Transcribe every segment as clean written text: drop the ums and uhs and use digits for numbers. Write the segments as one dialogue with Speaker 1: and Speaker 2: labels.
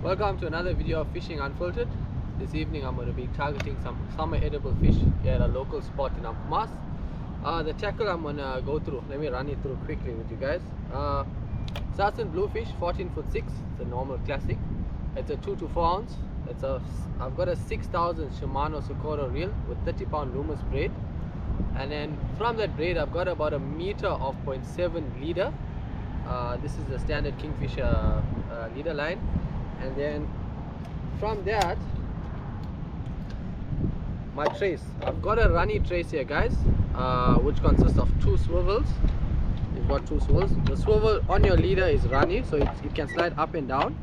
Speaker 1: Welcome to another video of Fishing Unfiltered. This evening I'm going to be targeting some summer edible fish here at a local spot in Amkumas. The tackle I'm going to go through, let me run it through quickly with you guys. Starts in bluefish, 14'6". It's a normal classic. It's a 2 to 4 ounce. I've got a 6,000 Shimano Socorro reel with 30-pound Loomis braid. And then from that braid I've got about a meter of 0.7 leader. This is the standard Kingfish leader line. And then from that, my trace. I've got a runny trace here, guys, which consists of 2 swivels. You've got 2 swivels. The swivel on your leader is runny, so it can slide up and down.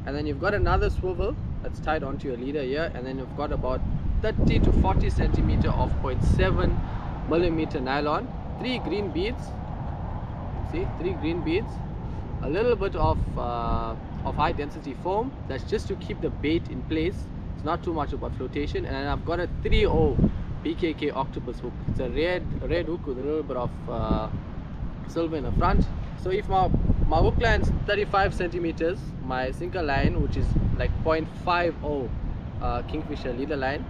Speaker 1: And then you've got another swivel that's tied onto your leader here, and then you've got about 30 to 40 centimeter of 0.7 millimeter nylon, 3 green beads. See, 3 green beads, a little bit of high density foam. That's just to keep the bait in place. It's not too much about flotation. And then I've got a 3/0 BKK octopus hook. It's a red hook with a little bit of silver in the front. So if my hook line's 35 centimeters, my sinker line, which is like 0.50 Kingfisher leader line,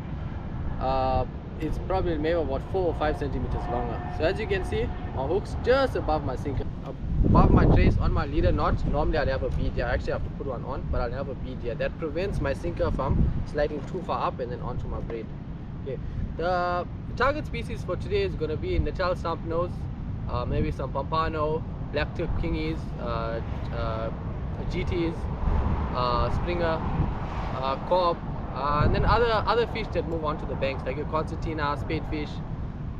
Speaker 1: it's probably maybe about 4 or 5 centimeters longer. So as you can see, my hook's just above my sinker, above my trace on my leader knot. Normally I'd have a bead here. I actually have to put one on, but I'll have a bead here. That prevents my sinker from sliding too far up and then onto my braid. Okay, the target species for today is going to be Natal stump nose, maybe some pompano, blacktip kingies, GTs, springer, cob, and then other fish that move onto the banks, like your concertina, spadefish.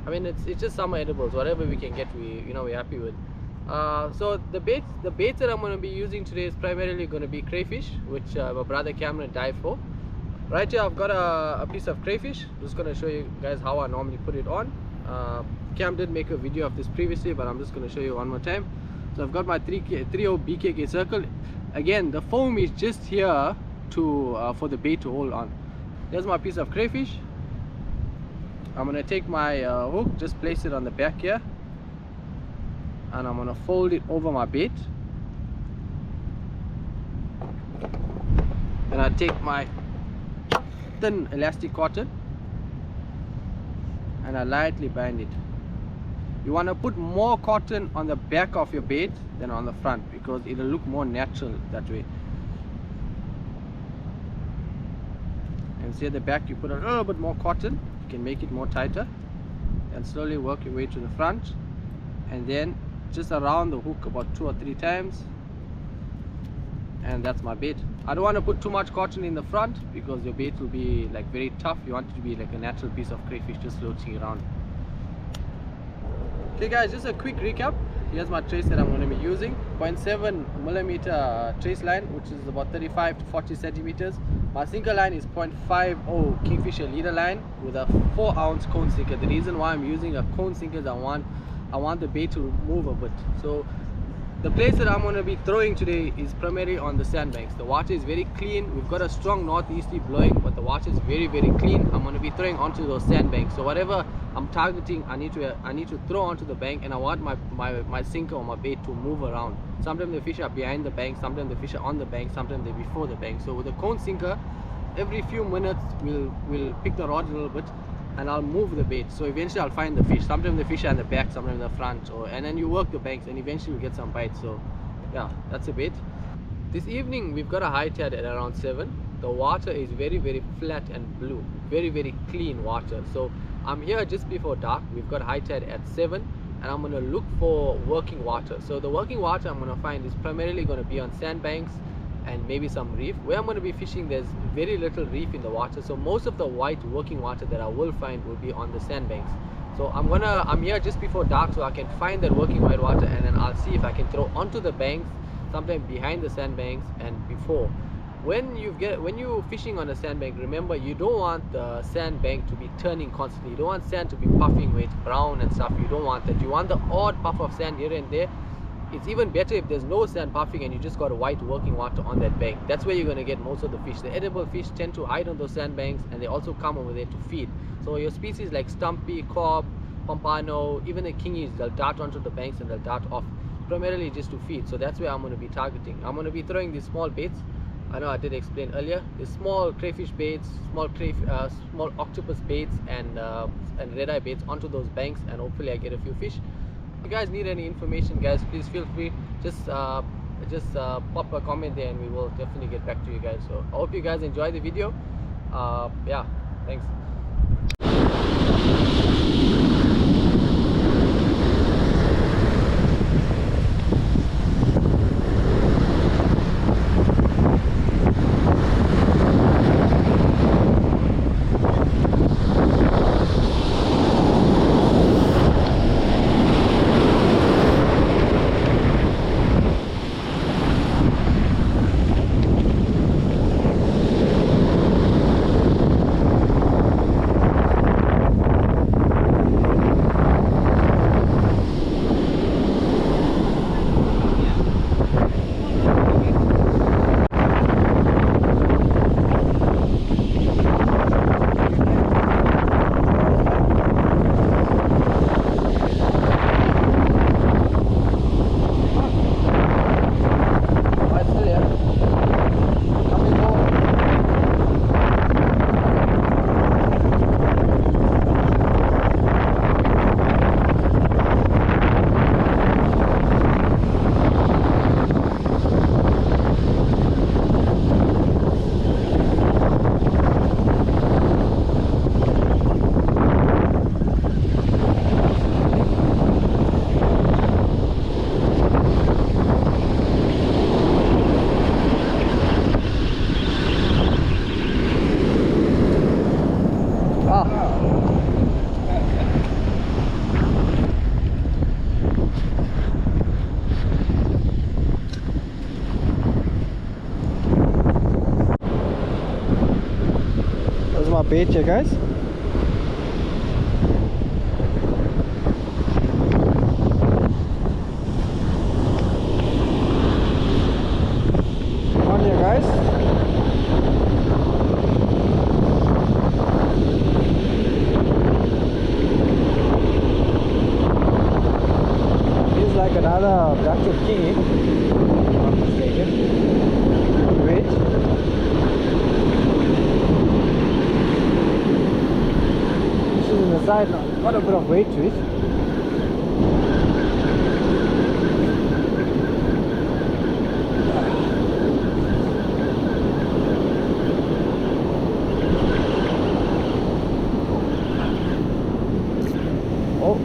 Speaker 1: I mean, it's just summer edibles. Whatever we can get, we're happy with. So the baits that I'm going to be using today is primarily going to be crayfish, which my brother Cameron died for. Right here I've got a piece of crayfish. Just going to show you guys how I normally put it on. Cam did make a video of this previously, but I'm just going to show you one more time. So I've got my 3/0 BKK circle. Again, the foam is just here to for the bait to hold on. There's my piece of crayfish. I'm going to take my hook, just place it on the back here, and I'm going to fold it over my bait. And I take my thin elastic cotton and I lightly bind it. You want to put more cotton on the back of your bait than on the front, because it'll look more natural that way. And see at the back, you put a little bit more cotton, you can make it more tighter, and slowly work your way to the front, and then just around the hook about 2 or 3 times, and that's my bait. I don't want to put too much cotton in the front because your bait will be like very tough. You want it to be like a natural piece of crayfish just floating around. Okay guys, just a quick recap. Here's my trace that I'm going to be using. 0.7 millimeter trace line, which is about 35 to 40 centimeters. My sinker line is 0.50 Kingfisher leader line with a 4 ounce cone sinker. The reason why I'm using a cone sinker is I want the bait to move a bit. So the place that I'm going to be throwing today is primarily on the sandbanks. The water is very clean. We've got a strong northeasterly blowing, but the water is very clean. I'm going to be throwing onto those sandbanks. So whatever I'm targeting, I need to throw onto the bank, and I want my sinker or my bait to move around. Sometimes the fish are behind the bank, sometimes the fish are on the bank, sometimes they're before the bank. So with a cone sinker, every few minutes we'll pick the rod a little bit and I'll move the bait. So eventually I'll find the fish. Sometimes the fish are in the back, sometimes in the front, and then you work the banks and eventually you get some bites. So yeah, that's a bait. This evening we've got a high tide at around 7. The water is very flat and blue, very clean water. So I'm here just before dark. We've got high tide at 7 and I'm going to look for working water. So the working water I'm going to find is primarily going to be on sandbanks and maybe some reef. Where I'm going to be fishing, there's very little reef in the water, so most of the white working water that I will find will be on the sandbanks. So I'm here just before dark, so I can find that working white water, and then I'll see if I can throw onto the banks, sometime behind the sandbanks and before. When you're fishing on a sandbank, remember, you don't want the sandbank to be turning constantly. You don't want sand to be puffing where it's brown and stuff. You don't want that. You want the odd puff of sand here and there. It's even better if there's no sand puffing and you just got a white working water on that bank. That's where you're going to get most of the fish. The edible fish tend to hide on those sandbanks, and they also come over there to feed. So your species like stumpy, cob, pompano, even the kingies, they'll dart onto the banks and they'll dart off, primarily just to feed. So that's where I'm going to be targeting. I'm going to be throwing these small baits. I know I did explain earlier, is small crayfish baits, small octopus baits, and red eye baits onto those banks, and hopefully I get a few fish. If you guys need any information, guys, please feel free. Just pop a comment there, and we will definitely get back to you guys. So I hope you guys enjoy the video. Yeah, thanks. My bait here, guys. On here, guys. Feels like another Blacktip king, if I'm not mistaken. Wait. Side now, got a bit of weight to it. Oh.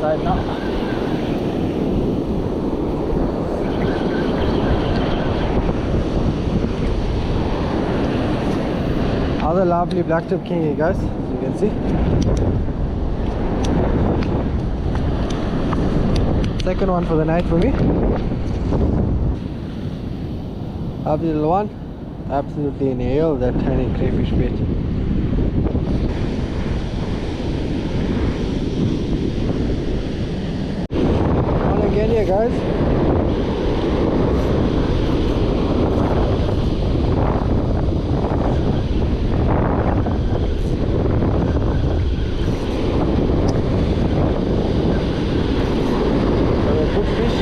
Speaker 1: Side now. Other lovely blacktip king here, guys, as you can see. Second one for the night for me. Lovely little one. Absolutely nailed that tiny crayfish bait. Again here, guys. Good fish.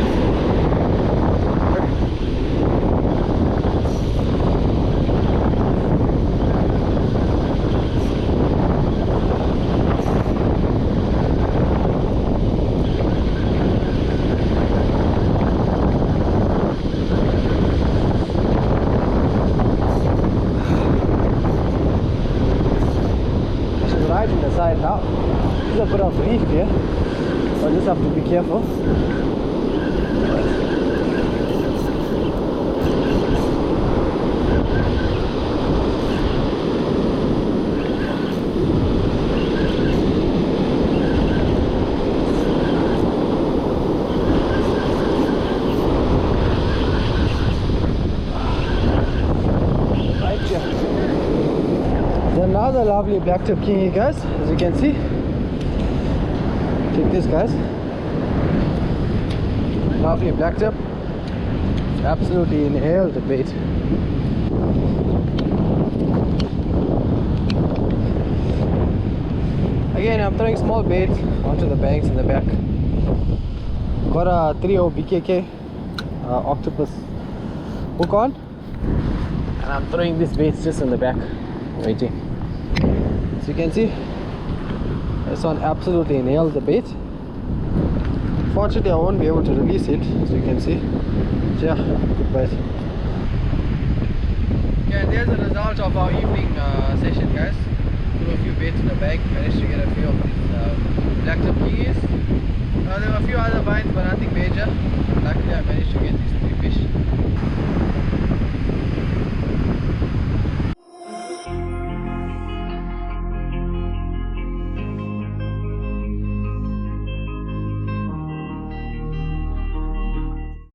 Speaker 1: Side now. There's a bit of reef here. I just have to be careful. Another lovely blacktip king here, guys, as you can see. Take this, guys. Lovely blacktip. Absolutely inhaled the bait. Again, I'm throwing small baits onto the banks in the back. Got a 3/0 BKK octopus hook on, and I'm throwing these baits just in the back, waiting. So you can see, this one absolutely nailed the bait. Fortunately, I won't be able to release it, so you can see. Yeah, good bite. Okay, and there's the result of our evening session, guys. Threw a few baits in the bag, managed to get a few of these blacktip keys. There were a few other bites, but nothing major. Luckily, I managed to get these 3